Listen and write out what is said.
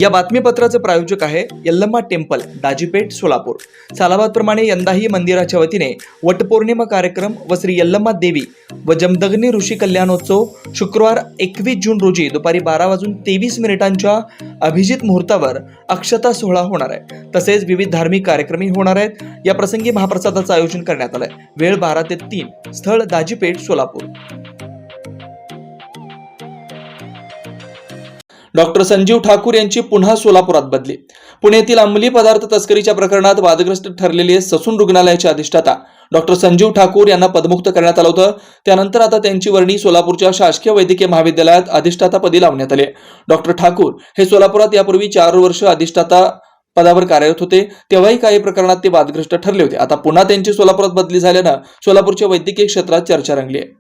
या बातमीपत्राचे प्रायोजक आहे यल्लम्मा टेम्पल, दाजीपेठ, सोलापूर। सालाबादप्रमाणे यंदाही मंदिराच्या वतीने वटपौर्णिमा कार्यक्रम व श्री यल्लम्मा देवी व जमदग्नी ऋषी कल्याणोत्सव शुक्रवार 21 जून रोजी दुपारी 12:23 अभिजित मुहूर्तावर अक्षता सोहळा होणार आहे। तसेच विविध धार्मिक कार्यक्रमही होणार आहेत। या प्रसंगी महाप्रसादाचं आयोजन करण्यात आलंय। वेळ 12 ते 3, स्थळ दाजीपेठ, सोलापूर। डॉक्टर संजीव ठाकूर यांची पुन्हा सोलापुरात बदली। पुण्यातील अंमली पदार्थ तस्करीच्या प्रकरणात वादग्रस्त ठरलेले ससून रुग्णालयाचे अधिष्ठाता डॉक्टर संजीव ठाकूर यांना पदमुक्त करण्यात आलं होतं। त्यानंतर आता त्यांची वर्णी सोलापूरच्या शासकीय वैद्यकीय महाविद्यालयात अधिष्ठातापदी लावण्यात आली। डॉक्टर ठाकूर हे सोलापुरात यापूर्वी 4 वर्ष अधिष्ठाता पदावर कार्यरत होते। तेव्हाही काही प्रकरणात ते वादग्रस्त ठरले होते। आता पुन्हा त्यांची सोलापुरात बदली झाल्यानं सोलापूरच्या वैद्यकीय क्षेत्रात चर्चा रंगली आहे।